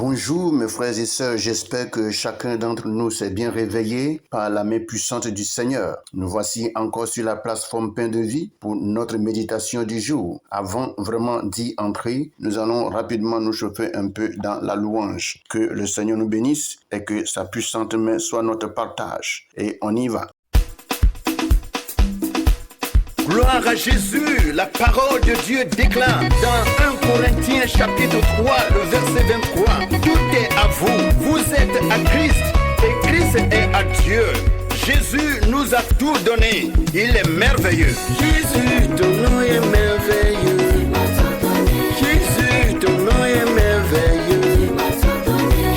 Bonjour mes frères et sœurs, j'espère que chacun d'entre nous s'est bien réveillé par la main puissante du Seigneur. Nous voici encore sur la plateforme Pain de Vie pour notre méditation du jour. Avant vraiment d'y entrer, nous allons rapidement nous chauffer un peu dans la louange. Que le Seigneur nous bénisse et que sa puissante main soit notre partage. Et on y va. Gloire à Jésus, la parole de Dieu déclare dans 1 Corinthiens chapitre 3, le verset 23. Tout est à vous, vous êtes à Christ et Christ est à Dieu. Jésus nous a tout donné, il est merveilleux. Jésus, ton nom est merveilleux. Jésus, ton nom est merveilleux.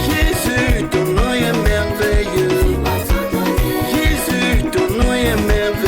Jésus, ton nom est merveilleux. Jésus, ton nom est merveilleux.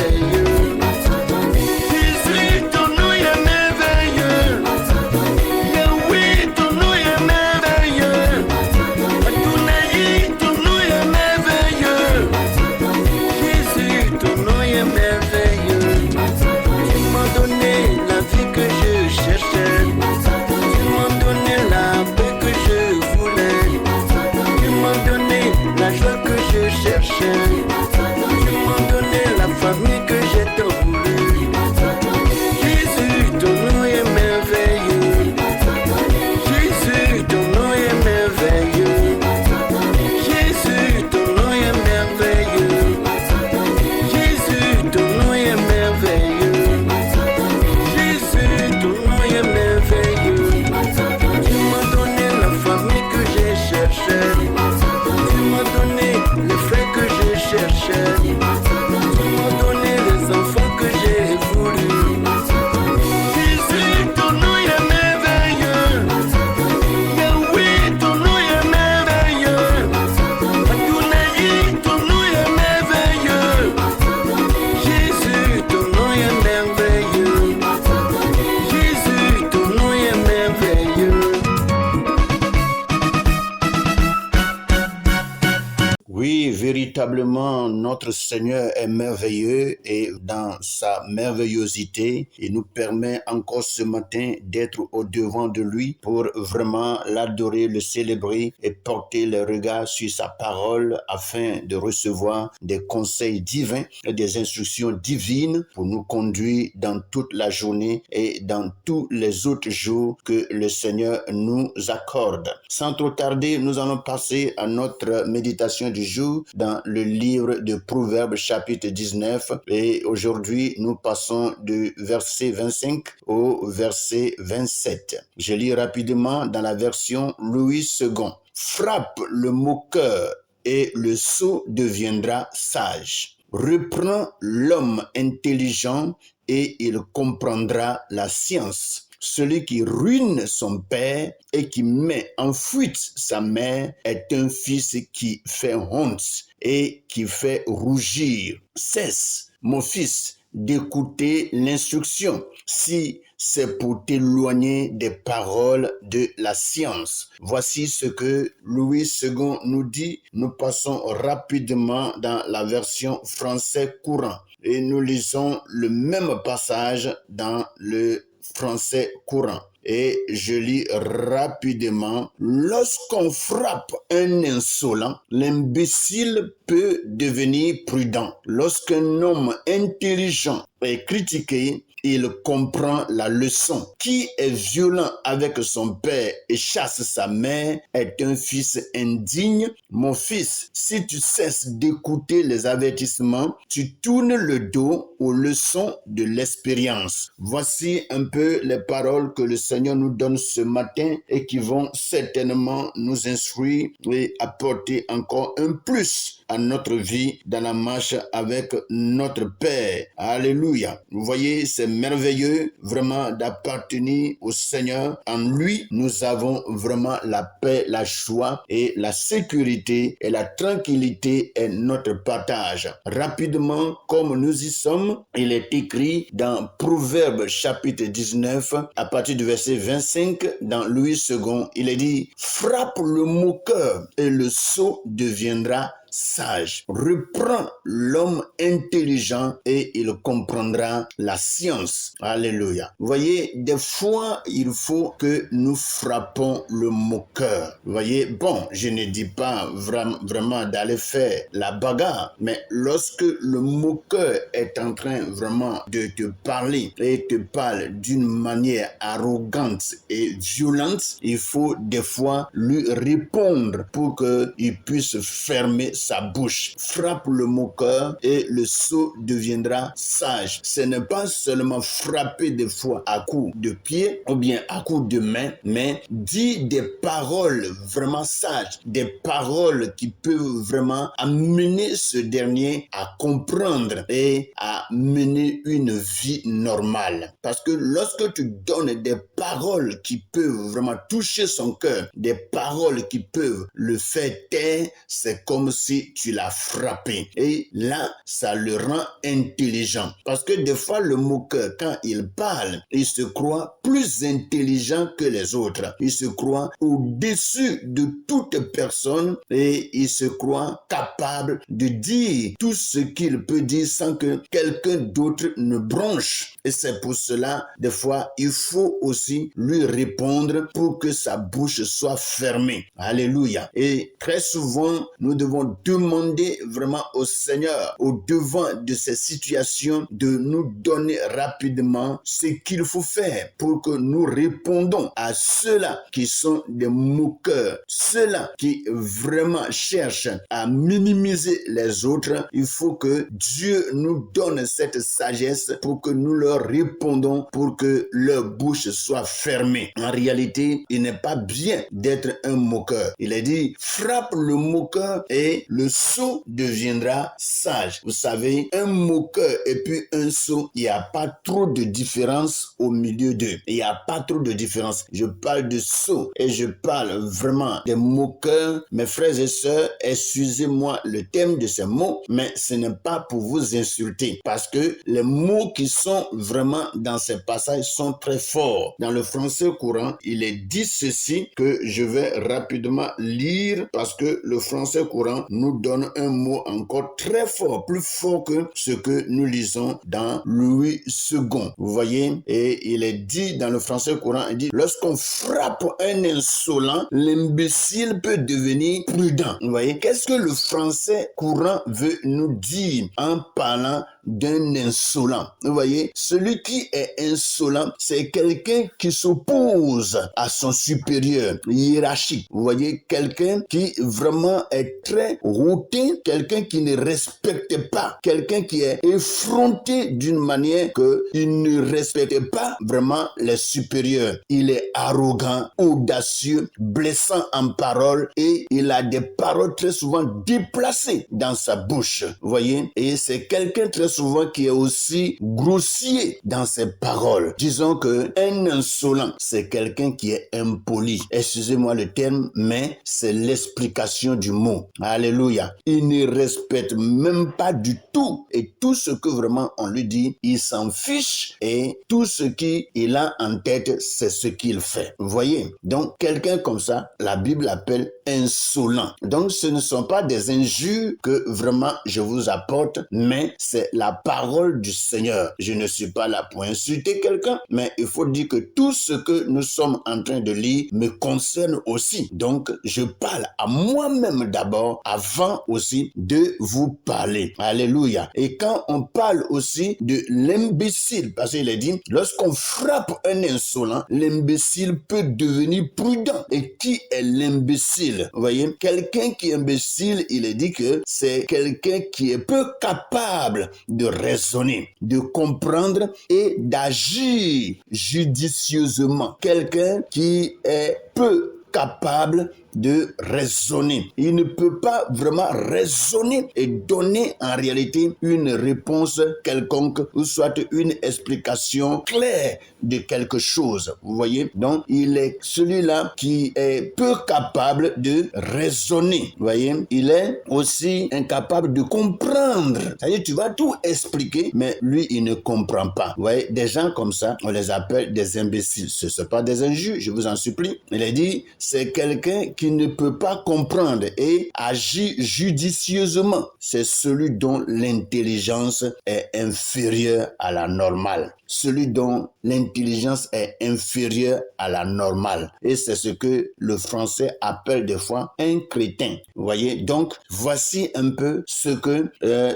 Oui, véritablement, notre Seigneur est merveilleux et dans sa merveillosité, il nous permet encore ce matin d'être au-devant de lui pour vraiment l'adorer, le célébrer et porter le regard sur sa parole afin de recevoir des conseils divins et des instructions divines pour nous conduire dans toute la journée et dans tous les autres jours que le Seigneur nous accorde. Sans trop tarder, nous allons passer à notre méditation du jour dans le livre de Proverbes chapitre 19 et aujourd'hui nous passons du verset 25 au verset 27. Je lis rapidement dans la version Louis II. Frappe le moqueur et le sot deviendra sage. Reprends l'homme intelligent et il comprendra la science. Celui qui ruine son père et qui met en fuite sa mère est un fils qui fait honte et qui fait rougir. Cesse, mon fils, d'écouter l'instruction, si c'est pour t'éloigner des paroles de la science. Voici ce que Louis II nous dit. Nous passons rapidement dans la version français courant et nous lisons le même passage dans le français courant. Et je lis rapidement. Lorsqu'on frappe un insolent, l'imbécile peut devenir prudent. Lorsqu'un homme intelligent est critiqué, il comprend la leçon. Qui est violent avec son père et chasse sa mère est un fils indigne. Mon fils, si tu cesses d'écouter les avertissements, tu tournes le dos aux leçons de l'expérience. Voici un peu les paroles que le Seigneur nous donne ce matin et qui vont certainement nous instruire et apporter encore un plus à notre vie dans la marche avec notre Père. Alléluia. Vous voyez, c'est merveilleux vraiment d'appartenir au Seigneur. En lui, nous avons vraiment la paix, la joie et la sécurité et la tranquillité est notre partage. Rapidement, comme nous y sommes, il est écrit dans Proverbes chapitre 19, à partir du verset 25, dans Louis II, il est dit « Frappe le moqueur et le sot deviendra sage. Reprends l'homme intelligent et il comprendra la science. Alléluia. Vous voyez, des fois, il faut que nous frappons le moqueur. Vous voyez, bon, je ne dis pas vraiment d'aller faire la bagarre, mais lorsque le moqueur est en train vraiment de te parler et te parle d'une manière arrogante et violente, il faut des fois lui répondre pour qu'il puisse fermer sa bouche. Frappe le moqueur et le sot deviendra sage. Ce n'est pas seulement frapper des fois à coups de pied ou bien à coups de main, mais dis des paroles vraiment sages, des paroles qui peuvent vraiment amener ce dernier à comprendre et à mener une vie normale. Parce que lorsque tu donnes des paroles qui peuvent vraiment toucher son cœur, des paroles qui peuvent le faire taire, c'est comme si tu l'as frappé. Et là, ça le rend intelligent. Parce que des fois, le moqueur, quand il parle, il se croit plus intelligent que les autres. Il se croit au-dessus de toute personne et il se croit capable de dire tout ce qu'il peut dire sans que quelqu'un d'autre ne bronche. Et c'est pour cela, des fois, il faut aussi lui répondre pour que sa bouche soit fermée. Alléluia. Et très souvent, nous devons demander vraiment au Seigneur, au devant de ces situations, de nous donner rapidement ce qu'il faut faire pour que nous répondons à ceux-là qui sont des moqueurs, ceux-là qui vraiment cherchent à minimiser les autres. Il faut que Dieu nous donne cette sagesse pour que nous leur répondons, pour que leur bouche soit fermée. En réalité, il n'est pas bien d'être un moqueur. Il est dit, frappe le moqueur et le sot deviendra sage. Vous savez, un moqueur et puis un sot, il n'y a pas trop de différence au milieu d'eux. Il n'y a pas trop de différence. Je parle de sot et je parle vraiment des moqueurs. Mes frères et sœurs, excusez-moi le thème de ces mots, mais ce n'est pas pour vous insulter parce que les mots qui sont vraiment dans ces passages sont très forts. Dans le français courant, il est dit ceci que je vais rapidement lire parce que le français courant nous donne un mot encore très fort, plus fort que ce que nous lisons dans Louis II. Vous voyez, et il est dit dans le français courant, il dit, lorsqu'on frappe un insolent, l'imbécile peut devenir prudent. Vous voyez, qu'est-ce que le français courant veut nous dire en parlant d'un insolent? Vous voyez, celui qui est insolent, c'est quelqu'un qui s'oppose à son supérieur hiérarchique. Vous voyez, quelqu'un qui vraiment est très hautain, quelqu'un qui ne respecte pas, quelqu'un qui est effronté d'une manière qu'il ne respecte pas vraiment les supérieurs. Il est arrogant, audacieux, blessant en parole et il a des paroles très souvent déplacées dans sa bouche. Vous voyez, et c'est quelqu'un très souvent qui est aussi grossier dans ses paroles. Disons que un insolent, c'est quelqu'un qui est impoli. Excusez-moi le terme, mais c'est l'explication du mot. Alléluia. Il ne respecte même pas du tout. Et tout ce que vraiment on lui dit, il s'en fiche et tout ce qu'il a en tête, c'est ce qu'il fait. Vous voyez? Donc, quelqu'un comme ça, la Bible appelle insolent. Donc, ce ne sont pas des injures que vraiment je vous apporte, mais c'est la parole du Seigneur. Je ne suis pas là pour insulter quelqu'un, mais il faut dire que tout ce que nous sommes en train de lire me concerne aussi. Donc, je parle à moi-même d'abord avant aussi de vous parler. Alléluia. Et quand on parle aussi de l'imbécile, parce qu'il est dit, lorsqu'on frappe un insolent, l'imbécile peut devenir prudent. Et qui est l'imbécile? Vous voyez, quelqu'un qui est imbécile, il est dit que c'est quelqu'un qui est peu capable de raisonner, de comprendre et d'agir judicieusement. Quelqu'un qui est peu capable de raisonner. Il ne peut pas vraiment raisonner et donner en réalité une réponse quelconque ou soit une explication claire de quelque chose. Vous voyez? Donc, il est celui-là qui est peu capable de raisonner. Vous voyez? Il est aussi incapable de comprendre. C'est-à-dire, tu vas tout expliquer, mais lui, il ne comprend pas. Vous voyez? Des gens comme ça, on les appelle des imbéciles. Ce ne sont pas des injures, je vous en supplie. Il est dit, c'est quelqu'un qui ne peut pas comprendre et agir judicieusement. C'est celui dont l'intelligence est inférieure à la normale. Celui dont l'intelligence est inférieure à la normale. Et c'est ce que le français appelle des fois un crétin. Vous voyez, donc voici un peu ce que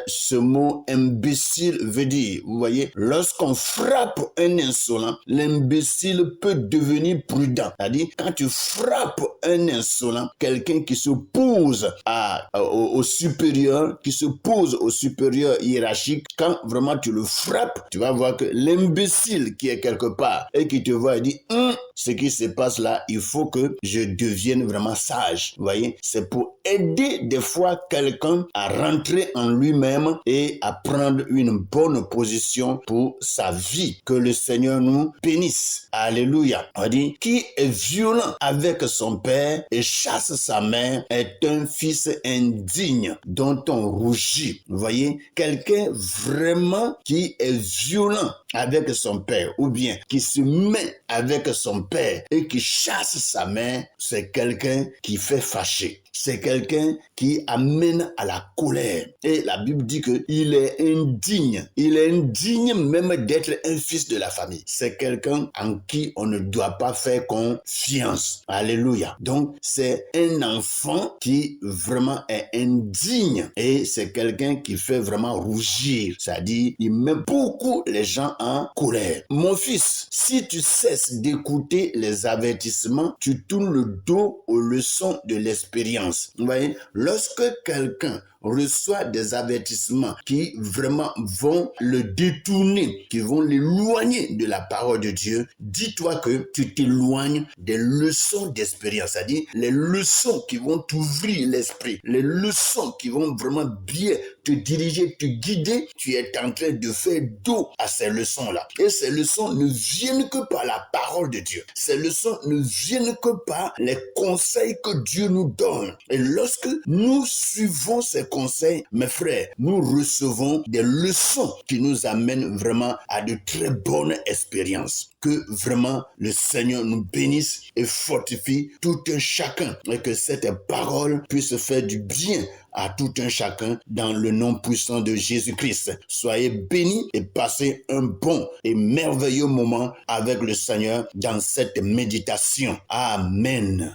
ce mot imbécile veut dire. Vous voyez, lorsqu'on frappe un insolent, l'imbécile peut devenir prudent. C'est-à-dire, quand tu frappes un insolent, quelqu'un qui se pose au supérieur, qui se pose au supérieur hiérarchique, quand vraiment tu le frappes, tu vas voir que l'imbécile qui est quelque part et qui te voit et dit ce qui se passe là, il faut que je devienne vraiment sage. Vous voyez, c'est pour aider des fois quelqu'un à rentrer en lui-même et à prendre une bonne position pour sa vie. Que le Seigneur nous bénisse. Alléluia. On dit, qui est violent avec son père et chasse sa mère est un fils indigne dont on rougit. Vous voyez, quelqu'un vraiment qui est violent avec son père ou bien qui se met avec son père et qui chasse sa mère, c'est quelqu'un qui fait fâcher. C'est quelqu'un qui amène à la colère. Et la Bible dit qu'il est indigne. Il est indigne même d'être un fils de la famille. C'est quelqu'un en qui on ne doit pas faire confiance. Alléluia. Donc, c'est un enfant qui vraiment est indigne. Et c'est quelqu'un qui fait vraiment rougir. C'est-à-dire, il met beaucoup les gens en colère. Mon fils, si tu cesses d'écouter les avertissements, tu tournes le dos aux leçons de l'expérience. Vous voyez, lorsque quelqu'un reçoit des avertissements qui vraiment vont le détourner, qui vont l'éloigner de la parole de Dieu, dis-toi que tu t'éloignes des leçons d'expérience, c'est-à-dire les leçons qui vont t'ouvrir l'esprit, les leçons qui vont vraiment bien te diriger, te guider, tu es en train de faire dos à ces leçons-là. Et ces leçons ne viennent que par la parole de Dieu. Ces leçons ne viennent que par les conseils que Dieu nous donne. Et lorsque nous suivons ces conseils, mes frères, nous recevons des leçons qui nous amènent vraiment à de très bonnes expériences. Que vraiment le Seigneur nous bénisse et fortifie tout un chacun et que cette parole puisse faire du bien à tout un chacun dans le nom puissant de Jésus-Christ. Soyez bénis et passez un bon et merveilleux moment avec le Seigneur dans cette méditation. Amen.